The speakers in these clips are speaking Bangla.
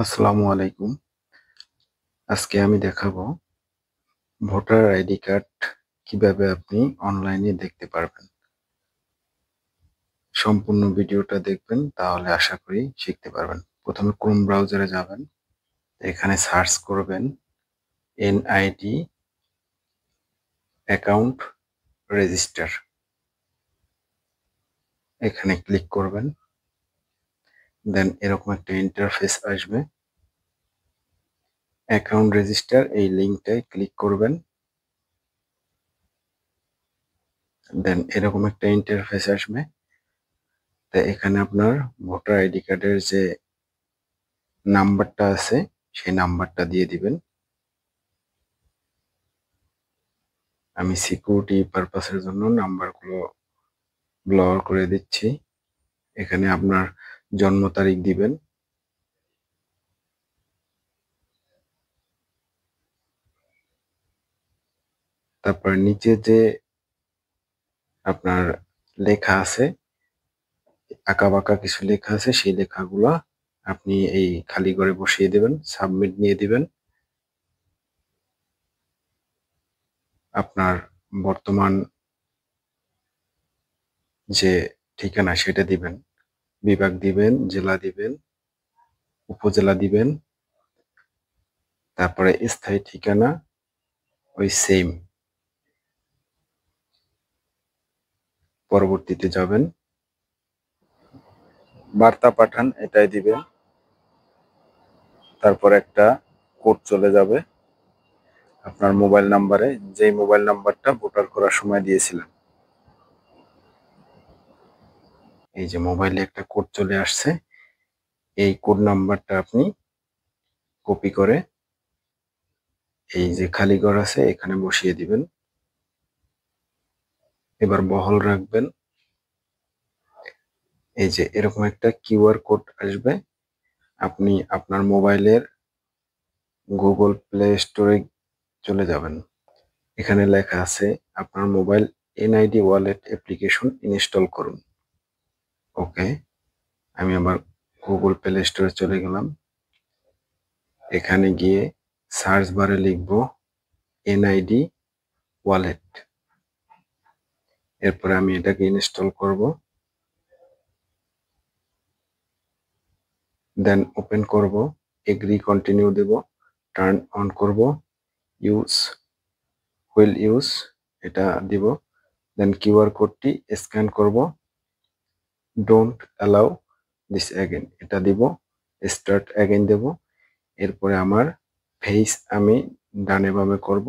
আসসালামু আলাইকুম। আজকে আমি দেখাবো ভোটার আইডি কার্ড কিভাবে আপনি অনলাইনে দেখতে পারবেন। সম্পূর্ণ ভিডিওটা দেখবেন তাহলে আশা করি শিখতে পারবেন। প্রথমে ক্রোম ব্রাউজারে যাবেন। এখানে সার্চ করবেন এনআইডি অ্যাকাউন্ট রেজিস্টার। এখানে ক্লিক করবেন। দেন এরকম একটা ইন্টারফেস আসবে। অ্যাকাউন্ট রেজিস্টার এই লিঙ্কটায় ক্লিক করবেন। দেন এরকম একটা ইন্টারফেস আসবে। তো এখানে আপনার ভোটার আইডি কার্ডের যে নাম্বারটা আছে সেই নাম্বারটা দিয়ে দিবেন। আমি সিকিউরিটি পারপাসের জন্য নাম্বারগুলো ব্লর করে দিচ্ছি। এখানে আপনার জন্ম তারিখ দিবেন। তারপর নিচে যে আপনার লেখা আছে, আঁকাবাঁকা কিছু লেখা আছে, সেই লেখাগুলো আপনি এই খালি ঘরে বসিয়ে দেবেন, সাবমিট নিয়ে দিবেন। আপনার বর্তমান যে ঠিকানা সেটা দিবেন, বিভাগ দিবেন, জেলা দিবেন, উপজেলা দিবেন, তারপরে স্থায়ী ঠিকানা ওই সেম। পরবর্তীতে যাবেন, বার্তা পাঠান এটাই দিবেন। তারপর একটা কোড চলে যাবে আপনার মোবাইল নাম্বারে, যেই মোবাইল নাম্বারটা ভোটার করার সময় দিয়েছিলেন। এই যে মোবাইলে একটা কোড চলে আসছে, এই কোড নাম্বারটা আপনি কপি করে এই যে খালি ঘর আছে এখানে বসিয়ে দিবেন। এবার বহাল রাখবেন। এই যে এরকম একটা কিউআর কোড আসবে, আপনি আপনার মোবাইলের গুগল প্লে স্টোরে চলে যাবেন। এখানে লেখা আছে আপনার mobile NID wallet application install করুন। ওকে, আমি আবার গুগল প্লে স্টোরে চলে গেলাম। এখানে গিয়ে সার্চ বারে লিখব এনআইডি ওয়ালেট। এরপরে আমি এটাকে ইনস্টল করব। দেন ওপেন করব, এগ্রি কন্টিনিউ দেব, টার্ন অন করব, ইউজ হুইল ইউজ এটা দিব। দেন কিউআর কোডটি স্ক্যান করব, ডোন্ট অ্যালাউ দিস অ্যাগেন এটা দিব, স্টার্ট অ্যাগেন দেব। এরপরে আমার ফেস আমি ডানে বামে করব,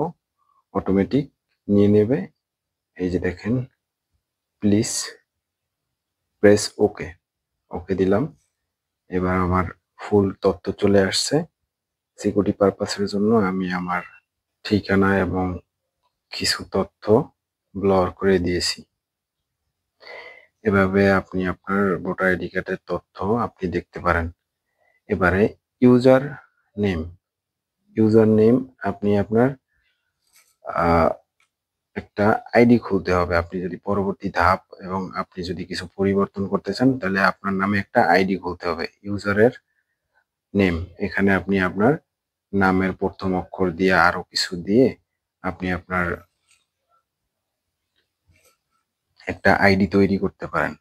অটোমেটিক নিয়ে নেবে। এই যে দেখেন, প্লিজ প্রেস ওকে। ওকে দিলাম। এবার আমার ফুল তথ্য চলে আসছে। সিকিউরিটি পারপাসের জন্য আমি আমার ঠিকানা এবং কিছু তথ্য ব্লর করে দিয়েছি। এভাবে আপনি আপনার ভোটার আইডি কার্ডের তথ্য আপনি দেখতে পারেন। এবারে ইউজার নেম। ইউজার নেম আপনি আপনার একটা আইডি খুলতে হবে। আপনি যদি পরবর্তী ধাপ এবং আপনি যদি কিছু পরিবর্তন করতে চান তাহলে আপনার নামে একটা আইডি খুলতে হবে। ইউজারের নেম, এখানে আপনি আপনার নামের প্রথম অক্ষর দিয়ে আরো কিছু দিয়ে আপনি আপনার একটা আইডি তৈরি করতে পারেন।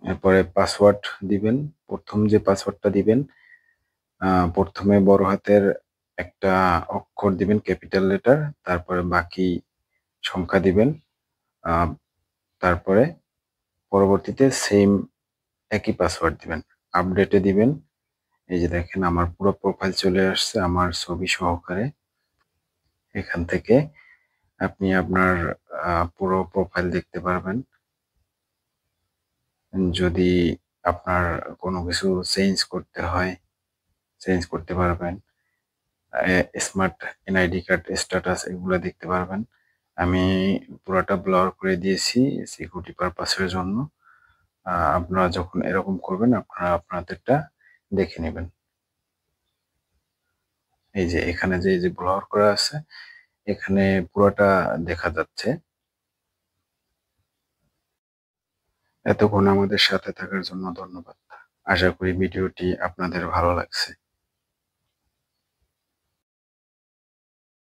এরপরে পাসওয়ার্ড দিবেন। প্রথম যে পাসওয়ার্ডটা দিবেন, প্রথমে বড় হাতের একটা অক্ষর দিবেন, ক্যাপিটাল লেটার, তারপরে বাকি সংখ্যা দিবেন। তারপরে পরবর্তীতে সেম একই পাসওয়ার্ড দিবেন, আপডেটে দিবেন। এই যে দেখেন আমার পুরো প্রোফাইল চলে আসছে আমার ছবি সহকারে। এখান থেকে আপনি আপনার পুরো প্রোফাইল দেখতে পারবেন। যদি আপনার কোনো কিছু চেঞ্জ করতে হয় চেঞ্জ করতে পারবেন। স্মার্ট এনআইডি কার্ড স্ট্যাটাস এগুলো দেখতে পারবেন। আমি পুরোটা ব্লর করে দিয়েছি সিকিউরিটি পারপাসের জন্য। আপনারা যখন এরকম করবেন আপনারা আপনাদেরটা দেখে নেবেন। এই যে এখানে যে ব্লর করা আছে এখানে পুরোটা দেখা যাচ্ছে। এতক্ষণ আমাদের সাথে থাকার জন্য ধন্যবাদ। আশা করি ভিডিওটি আপনাদের ভালো লাগছে।